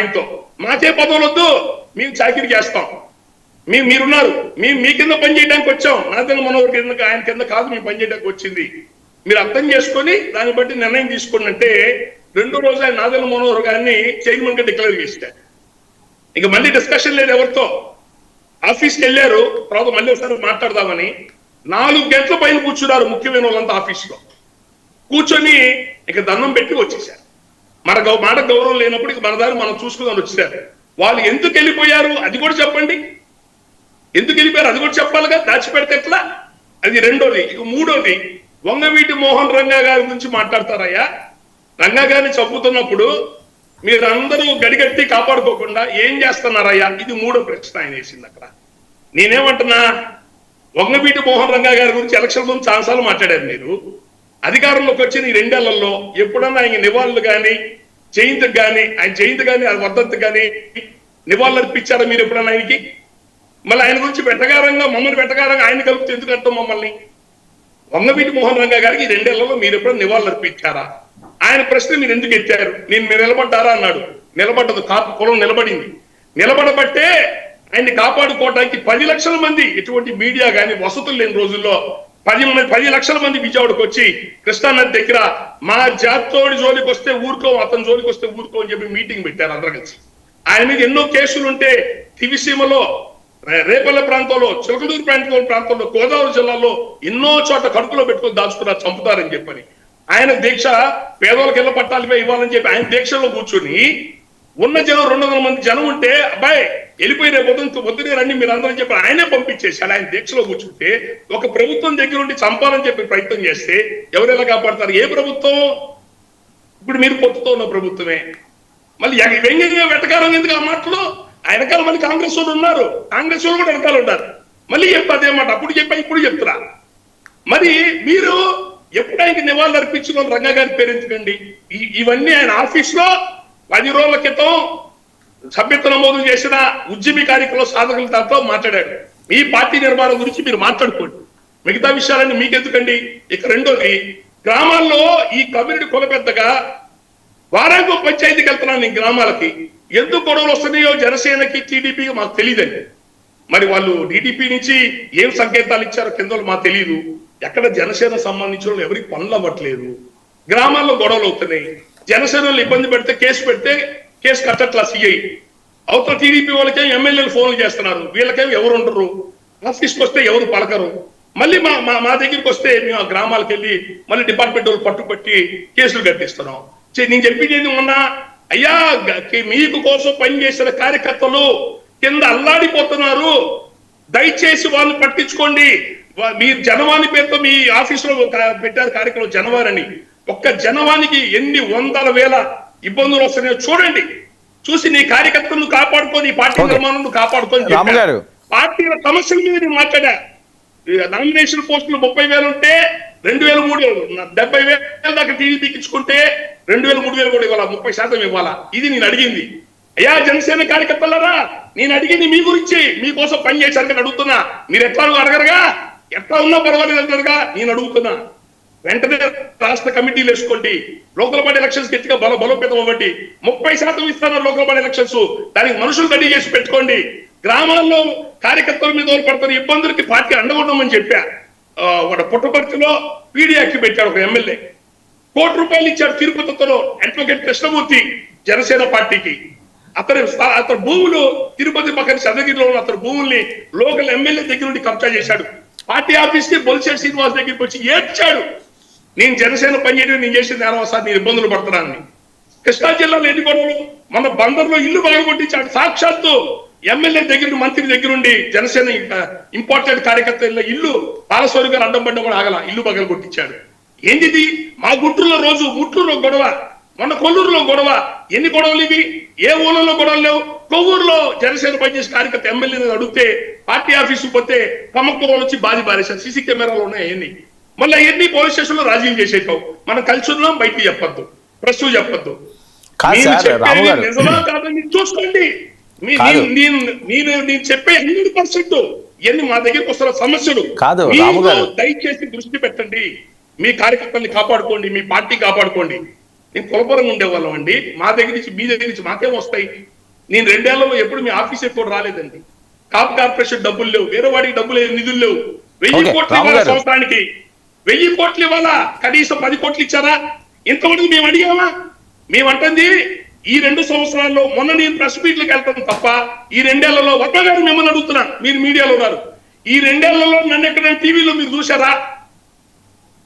ఆయనతో. మాకే పదవులు వద్దు, మేము చాకిరీ చేస్తాం, మీరున్నారు, మీ కింద పని చేయడానికి వచ్చాం, నాదెల్ల మనోహర్ కింద, ఆయన కింద కాదు మేము పని చేయడానికి వచ్చింది, మీరు అర్థం చేసుకొని దాన్ని బట్టి నిర్ణయం తీసుకోండి అంటే రెండో రోజు ఆయన నాదెల్ల మనోహర్ గారిని చైర్మన్ గా డిక్లేర్ చేశారు. ఇక మళ్ళీ డిస్కషన్ లేదు ఎవరితో. ఆఫీస్కి వెళ్ళారు, తర్వాత మళ్ళీ ఒకసారి మాట్లాడదామని 4 గంటల పైన కూర్చున్నారు ముఖ్యమైన వాళ్ళంతా ఆఫీస్లో. కూర్చొని ఇక దండం పెట్టి వచ్చేసారు. మాట గౌరవం లేనప్పుడు ఇక మన దారి మనం చూసుకుందామని వచ్చేసారు. వాళ్ళు ఎందుకు వెళ్ళిపోయారు అది కూడా చెప్పండి, ఎందుకు వెళ్ళిపోయారు అది కూడా చెప్పాలిగా, దాచిపెడితే ఎట్లా? అది రెండోది. ఇక మూడోది, వంగవీటి మోహన్ రంగా గారి గురించి మాట్లాడతారయ్యా. రంగా గారిని చంపుతున్నప్పుడు మీరందరూ గడిగట్టి కాపాడుకోకుండా ఏం చేస్తున్నారయ్యా? ఇది మూడో ప్రశ్న ఆయన వేసింది అక్కడ. నేనేమంటున్నా, వంగవీటి మోహన్ రంగా గారి గురించి ఎలక్షన్ ముందు చాలాసార్లు మాట్లాడారు మీరు. అధికారంలోకి వచ్చిన ఈ 2 ఏళ్లలో ఎప్పుడన్నా ఆయన నివాళులు కానీ, జయంతికి కానీ, ఆయన జయంతి కానీ, వర్ధంతి కానీ నివాళులు అర్పించారా మీరు ఎప్పుడన్నా ఆయనకి? మళ్ళీ ఆయన గురించి వెటకారంగా, మమ్మల్ని వెటకారంగా ఆయన కలుపుతూ ఎందుకు అంటాం మమ్మల్ని? వంగవీటి మోహన్ రంగా గారికి ఈ 2 ఏళ్లలో మీరు ఎప్పుడన్నా నివాళులు అర్పించారా? ఆయన ప్రశ్న మీరు ఎందుకు ఎత్తారు? మీరు నిలబడ్డారా అన్నాడు. నిలబడ్డదు, కులం నిలబడింది. నిలబడబట్టే ఆయన్ని కాపాడుకోవడానికి 10 లక్షల మంది, ఎటువంటి మీడియా కానీ వసతులు లేని రోజుల్లో 10 లక్షల మంది విజయవాడకు వచ్చి కృష్ణానది దగ్గర మా జాతోడి జోలికి వస్తే ఊరుకో, అతని జోలికి వస్తే ఊరుకో అని చెప్పి మీటింగ్ పెట్టారు అందరూ కలిసి. ఆయన మీద ఎన్నో కేసులుంటే దివిసీమలో, రేపల్లె ప్రాంతంలో, చిలకలూరు ప్రాంతంలో, గోదావరి జిల్లాలో ఎన్నో చోట్ల కడుపులో పెట్టుకొని దాచుకున్నారు, చంపుతారని చెప్పని. ఆయన దీక్ష పేదోళ్ళకి ఇళ్ల పట్టాలపై ఇవ్వాలని చెప్పి ఆయన దీక్షలో కూర్చొని ఉన్న జనం 200 మంది జనం ఉంటే అబ్బాయి వెళ్ళిపోయి రేపు పొద్దునే రండి మీరు అందరూ చెప్పి ఆయనే పంపించేసాడు. ఆయన దీక్షలో కూర్చుంటే ఒక ప్రభుత్వం దగ్గర ఉండి చంపాలని చెప్పి ప్రయత్నం చేస్తే ఎవరు ఎలా కాపాడతారు? ఏ ప్రభుత్వం? ఇప్పుడు మీరు పొత్తుతో ఉన్న ప్రభుత్వమే. మళ్ళీ వ్యంగ్యంగా వెటకారం ఎందుకు ఆ మాటలో? ఆయనకాల మళ్ళీ కాంగ్రెస్ వాళ్ళు ఉన్నారు, కాంగ్రెస్ వాళ్ళు కూడా వెనకాల ఉంటారు. మళ్ళీ చెప్పదే మాట, అప్పుడు చెప్పా ఇప్పుడు చెప్తున్నా. మరి మీరు ఎప్పుడు ఆయనకి నివాళులు అర్పించిన రంగా గారి పేరు ఎందుకండి? ఇవన్నీ ఆయన ఆఫీస్ లో 10 రోజుల క్రితం సభ్యత్వ నమోదు చేసిన ఉద్యమి కార్యక్రమం సాధకులతో మాట్లాడాడు. మీ పార్టీ నిర్మాణం గురించి మీరు మాట్లాడుకోండి, మిగతా విషయాలన్నీ మీకెందుకండి? ఇక రెండోది, గ్రామాల్లో ఈ కమ్యూనిటీ కుల పెద్దగా వారానికి పంచాయతీకి వెళ్తున్నాను నేను గ్రామాలకి. ఎందుకు గొడవలు వస్తున్నాయో జనసేనకి టీడీపీకి మాకు తెలియదండి. మరి వాళ్ళు టీడీపీ నుంచి ఏం సంకేతాలు ఇచ్చారో కింద మాకు తెలియదు. ఎక్కడ జనసేన సంబంధించిన వాళ్ళు ఎవరికి పనులు అవ్వట్లేదు, గ్రామాల్లో గొడవలు అవుతున్నాయి. జనసేనలు ఇబ్బంది పెడితే కేసు కట్టట్లా సిఐ. అవతల టీడీపీ వాళ్ళకే ఎమ్మెల్యేలు ఫోన్లు చేస్తున్నారు, వీళ్ళకేం ఎవరు ఉండరు, ఆఫీస్కి వస్తే ఎవరు పలకరు. మళ్ళీ మా దగ్గరికి వస్తే మేము ఆ గ్రామాలకు వెళ్ళి మళ్ళీ డిపార్ట్మెంట్ వాళ్ళు పట్టుపట్టి కేసులు కట్టిస్తున్నాం. నేను చెప్పింది మొన్న, అయ్యా మీకు కోసం పనిచేసిన కార్యకర్తలు కింద అల్లాడిపోతున్నారు, దయచేసి వాళ్ళని పట్టించుకోండి. మీరు జనవాణి పేరుతో మీ ఆఫీసులో పెట్టారు కార్యక్రమం జనవాణి. ఒక్క జనవానికి ఎన్ని 100,000 ఇబ్బందులు వస్తున్నాయో చూడండి. చూసి నీ కార్యకర్తలను కాపాడుకొని, పార్టీ నిర్మాణం కాపాడుకొని, పార్టీల సమస్యల మీద నేను మాట్లాడా. నామినేషన్ పోస్టులు 30,000 ఉంటే 2,000 70,000 దాకా టీడీపీకి ఇచ్చుకుంటే 2,000 3,000 కూడా ఇవ్వాలా, 30% ఇవ్వాలా. ఇది నేను అడిగింది. అయ్యా జనసేన కార్యకర్తలరా, నేను అడిగింది మీ గురించి, మీకోసం పని చేశారని అడుగుతున్నా. మీరు ఎట్లా అడగరుగా, ఎట్లా ఉన్నా పర్వాలేదు అంటారుగా, నేను అడుగుతున్నా. వెంటనే రాష్ట్ర కమిటీలు వేసుకోండి, లోకల్ బాడీ ఎలక్షన్స్ గట్టిగా బలోపేతం అవ్వండి. 30% ఇస్తున్నారు లోకల్ బాడీ ఎలక్షన్స్, దానికి మనుషులు రెడీ చేసి పెట్టుకోండి. గ్రామాల్లో కార్యకర్తల మీద పడుతున్న ఇబ్బందులకి పార్టీ అండగొట్టమని చెప్పా. పుట్టపర్తిలో పీడియాకి పెట్టాడు ఒక ఎమ్మెల్యే, ₹1 ఇచ్చాడు తిరుపతిలో అడ్వకేట్ కృష్ణమూర్తి జనసేన పార్టీకి. అతని భూములు తిరుపతి పక్కన చంద్రగిరిలో ఉన్న అతని భూముల్ని లోకల్ ఎమ్మెల్యే దగ్గర నుండి కబ్జా చేశాడు. పార్టీ ఆఫీస్ కి బొలిశెట్టి శ్రీనివాస్ దగ్గరికి వచ్చి ఏడ్చాడు, నేను జనసేన పనిచేయడం నేను చేసిన నేరం సార్, నేను ఇబ్బందులు పడుతున్నాను. కృష్ణా జిల్లాలో ఎన్ని గొడవలు, మన బందర్లో ఇల్లు పగలగొట్టించాడు. సాక్షాత్తు ఎమ్మెల్యే దగ్గర మంత్రి దగ్గర నుండి జనసేన ఇంపార్టెంట్ కార్యకర్త ఇల్లు బాలస్వామి గారు అడ్డం పడ్డం కూడా ఆగల, ఇల్లు పగలగొట్టించాడు. ఏంటిది? మా గుంటూరులో రోజు ముట్లూరులో గొడవ, మొన్న కొల్లూరులో గొడవ. ఎన్ని గొడవలు ఇవి? ఏ ఊళ్ళలో గొడవలు లేవు. కొవ్వూరులో జనసేన పనిచేసే కార్యకర్త ఎమ్మెల్యేని అడిగితే పార్టీ ఆఫీసు పోతే కమ్మకూరలు వచ్చి బాధేశారు. సీసీ కెమెరాలు ఉన్నాయి అవన్నీ. మళ్ళీ అవన్నీ పోలీస్ స్టేషన్ లో రాజీలు చేసేటావు. మనం కలిసి ఉన్నాం, బయటికి చెప్పొద్దు, ప్రెస్ చెప్పొద్దు. నిజమా కాదని చూసుకోండి. నేను చెప్పే 100% ఇవన్నీ మా దగ్గరికి వస్తున్న సమస్యలు. దయచేసి దృష్టి పెట్టండి, మీ కార్యకర్తల్ని కాపాడుకోండి, మీ పార్టీ కాపాడుకోండి. నేను కులపరంగా ఉండేవాళ్ళం అండి. మా దగ్గర నుంచి మీ దగ్గర నుంచి మాకేం వస్తాయి? నేను 2 ఏళ్లలో ఎప్పుడు మీ ఆఫీస్ కూడా రాలేదండి. కాప్ కార్పొరేషన్ డబ్బులు లేవు, వేరే వాడికి డబ్బులు లేవు, నిధులు లేవు. 1000 కోట్లు ఇవ్వాలా సంవత్సరానికి? 1000 కోట్లు ఇవ్వాలా? కనీసం 10 కోట్లు ఇచ్చారా? ఇంతవరకు మేము అడిగామా? మేమంటుంది ఈ 2 సంవత్సరాల్లో మొన్న నేను ప్రెస్ మీట్లకు వెళ్తాను తప్ప ఈ 2 ఏళ్లలో ఒక్కగారు మిమ్మల్ని అడుగుతున్నాను, మీరు మీడియాలో ఉన్నారు, ఈ 2 ఏళ్లలో నన్ను ఎక్కడైనా టీవీలో మీరు చూసారా?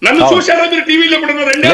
నన్ను చూసారా మీరు టీవీలో ఎప్పుడన్నా? 2